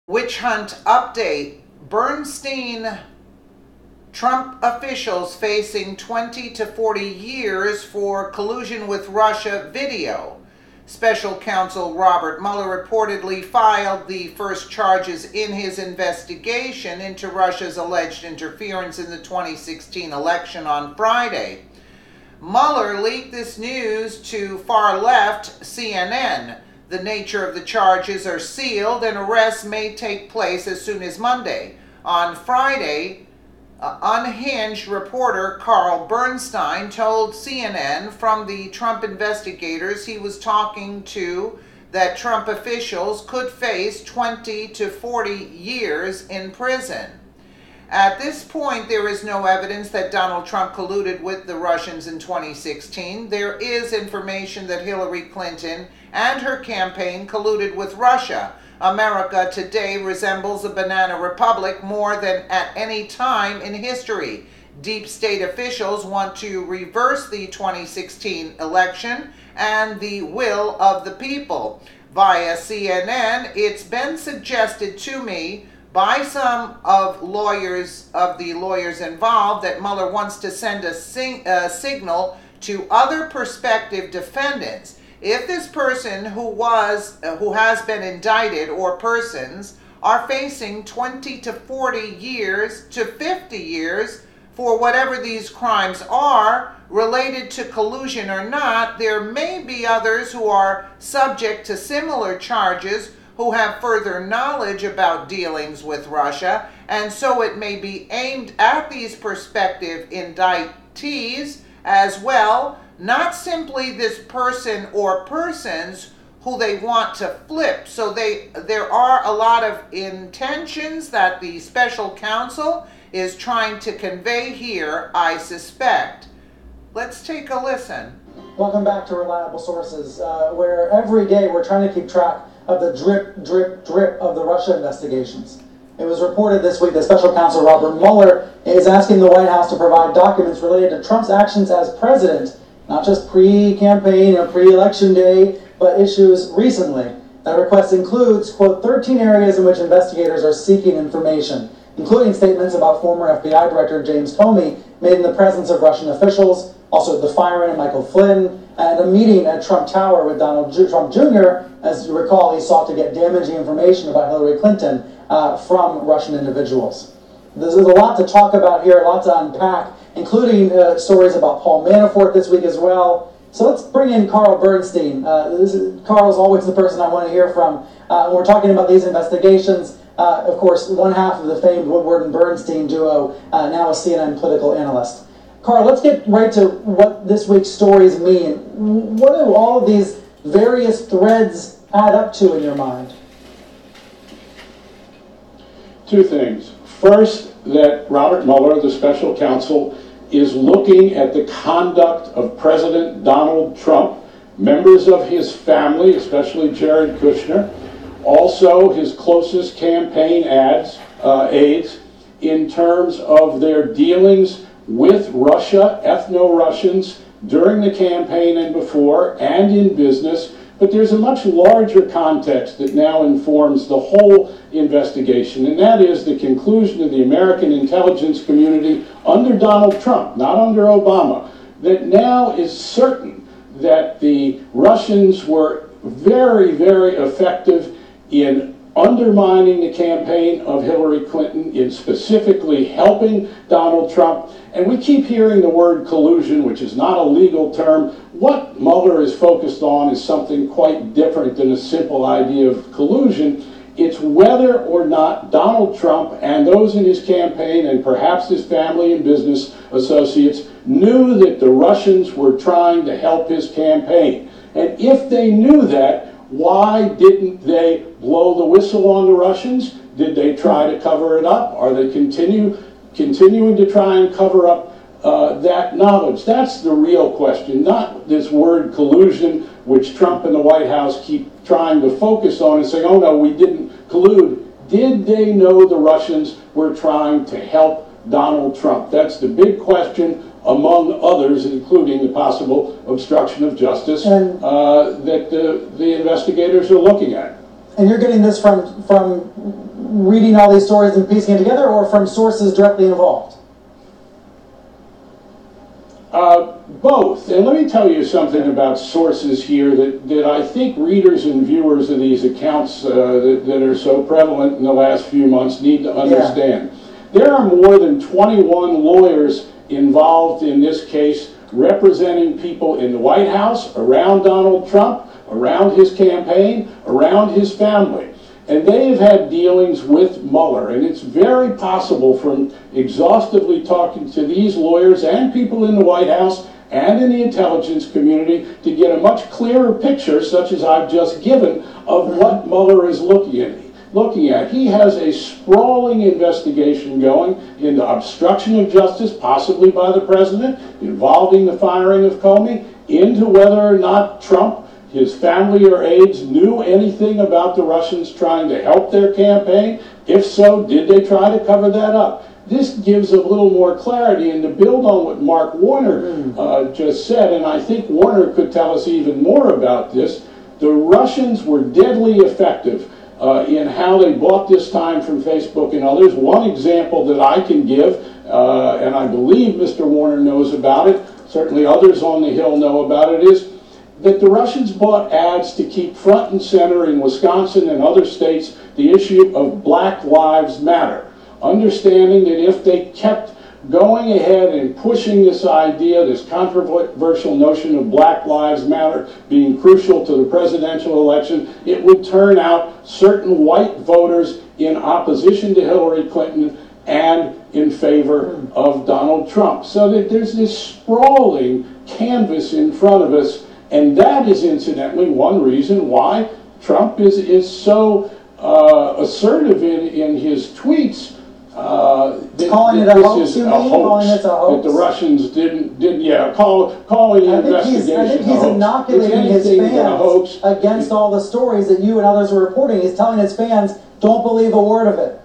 Witch hunt update. Bernstein Trump officials facing 20 to 40 years for collusion with Russia video. Special counsel Robert Mueller reportedly filed the first charges in his investigation into Russia's alleged interference in the 2016 election on Friday. Mueller leaked this news to far-left CNN. The nature of the charges are sealed and arrests may take place as soon as Monday. On Friday, unhinged reporter Carl Bernstein told CNN from the Trump investigators he was talking to that Trump officials could face 20 to 40 years in prison. At this point, there is no evidence that Donald Trump colluded with the Russians in 2016. There is information that Hillary Clinton and her campaign colluded with Russia. America today resembles a banana republic more than at any time in history. Deep state officials want to reverse the 2016 election and the will of the people. Via CNN, it's been suggested to me by some of the lawyers involved that Mueller wants to send a signal to other prospective defendants. If this person who has been indicted or persons are facing 20 to 40 years to 50 years for whatever these crimes are, related to collusion or not, there may be others who are subject to similar charges who have further knowledge about dealings with Russia, and so it may be aimed at these prospective indictees as well, not simply this person or persons who they want to flip. So there are a lot of intentions that the special counsel is trying to convey here, I suspect. Let's take a listen. Welcome back to Reliable Sources, where every day we're trying to keep track of the drip, drip, drip of the Russia investigations. It was reported this week that Special Counsel Robert Mueller is asking the White House to provide documents related to Trump's actions as president, not just pre-campaign or pre-election day, but issues recently. That request includes, quote, 13 areas in which investigators are seeking information, including statements about former FBI Director James Comey made in the presence of Russian officials, also the firing of Michael Flynn, and a meeting at Trump Tower with Donald Trump Jr. As you recall, he sought to get damaging information about Hillary Clinton from Russian individuals. There's a lot to talk about here, a lot to unpack, including stories about Paul Manafort this week as well. So let's bring in Carl Bernstein. Carl's always the person I want to hear from. We're talking about these investigations. Of course, one half of the famed Woodward and Bernstein duo, now a CNN political analyst. Carl, let's get right to what this week's stories mean. What do all of these various threads add up to in your mind? Two things. First, that Robert Mueller, the special counsel, is looking at the conduct of President Donald Trump, members of his family, especially Jared Kushner, also his closest campaign aides, in terms of their dealings with Russia, ethno-Russians, during the campaign and before, and in business. But there's a much larger context that now informs the whole investigation, and that is the conclusion of the American intelligence community under Donald Trump, not under Obama, that now is certain that the Russians were very, very effective in undermining the campaign of Hillary Clinton, in specifically helping Donald Trump. And we keep hearing the word collusion, which is not a legal term. What Mueller is focused on is something quite different than a simple idea of collusion. It's whether or not Donald Trump and those in his campaign, and perhaps his family and business associates, knew that the Russians were trying to help his campaign. And if they knew that, why didn't they blow the whistle on the Russians? Did they try to cover it up? Are they continuing to try and cover up that knowledge? That's the real question, not this word collusion, which Trump and the White House keep trying to focus on and saying, oh no, we didn't collude. Did they know the Russians were trying to help Donald Trump? That's the big question, among others, including the possible obstruction of justice that the investigators are looking at. And you're getting this from reading all these stories and piecing it together, or from sources directly involved? Both. And let me tell you something about sources here that I think readers and viewers of these accounts that are so prevalent in the last few months need to understand. Yeah. There are more than 21 lawyers involved in this case, representing people in the White House, around Donald Trump, around his campaign, around his family. And they have had dealings with Mueller, and it's very possible from exhaustively talking to these lawyers and people in the White House and in the intelligence community to get a much clearer picture, such as I've just given, of what Mueller is looking at. He has a sprawling investigation going into obstruction of justice, possibly by the president, involving the firing of Comey, into whether or not Trump, his family or aides knew anything about the Russians trying to help their campaign. If so, did they try to cover that up? This gives a little more clarity, and to build on what Mark Warner just said, and I think Warner could tell us even more about this, the Russians were deadly effective in how they bought this time from Facebook and others. One example that I can give, and I believe Mr. Warner knows about it, certainly others on the Hill know about it, is that the Russians bought ads to keep front and center in Wisconsin and other states the issue of Black Lives Matter, understanding that if they kept going ahead and pushing this idea, this controversial notion of Black Lives Matter being crucial to the presidential election, it would turn out certain white voters in opposition to Hillary Clinton and in favor of Donald Trump. So that there's this sprawling canvas in front of us. And that is incidentally one reason why Trump is so assertive in his tweets. Calling it a hoax, you mean? Calling it a hoax? That the Russians calling the investigation I think he's inoculating his fans against all the stories that you and others are reporting. He's telling his fans, don't believe a word of it.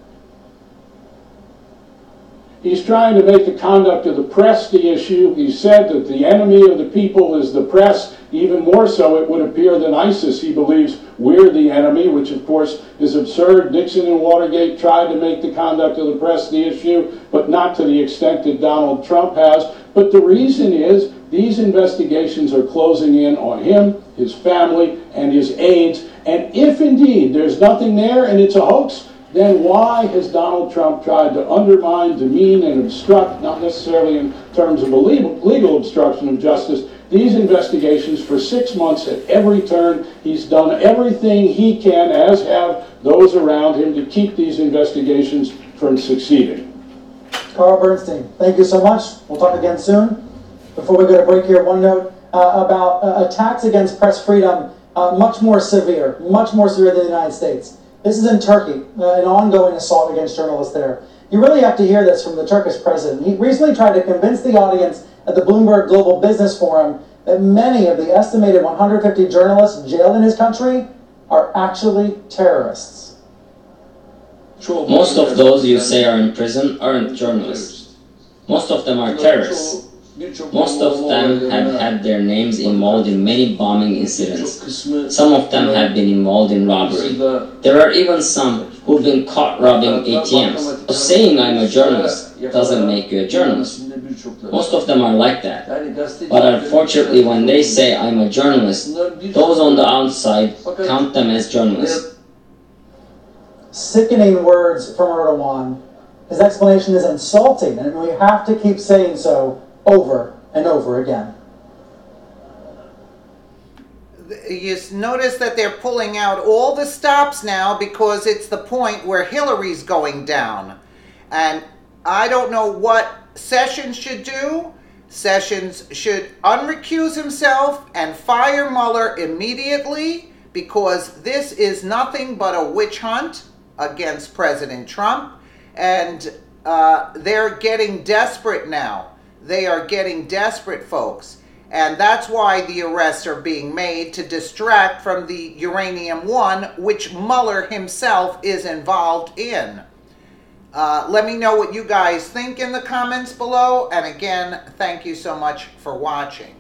He's trying to make the conduct of the press the issue. He said that the enemy of the people is the press. Even more so, it would appear than ISIS. He believes we're the enemy, which of course is absurd. Nixon and Watergate tried to make the conduct of the press the issue, but not to the extent that Donald Trump has. But the reason is these investigations are closing in on him, his family, and his aides. And if indeed there's nothing there and it's a hoax, then why has Donald Trump tried to undermine, demean, and obstruct, not necessarily in terms of a legal obstruction of justice, these investigations for 6 months at every turn? He's done everything he can, as have those around him, to keep these investigations from succeeding. Carl Bernstein, thank you so much. We'll talk again soon. Before we go to break here, one note about attacks against press freedom, much more severe than the United States. This is in Turkey, an ongoing assault against journalists there. You really have to hear this from the Turkish president. He recently tried to convince the audience at the Bloomberg Global Business Forum that many of the estimated 150 journalists jailed in his country are actually terrorists. Most of those you say are in prison aren't journalists. Most of them are terrorists. Most of them have had their names involved in many bombing incidents. Some of them have been involved in robbery. There are even some who've been caught robbing ATMs. So saying I'm a journalist doesn't make you a journalist. Most of them are like that. But unfortunately, when they say I'm a journalist, those on the outside count them as journalists. Sickening words from Erdogan. His explanation is insulting, and we have to keep saying so over and over again. You notice that they're pulling out all the stops now because it's the point where Hillary's going down. And I don't know what Sessions should do. Sessions should unrecuse himself and fire Mueller immediately, because this is nothing but a witch hunt against President Trump. And they're getting desperate now. They are getting desperate, folks. And that's why the arrests are being made, to distract from the Uranium One, which Mueller himself is involved in. Let me know what you guys think in the comments below. And again, thank you so much for watching.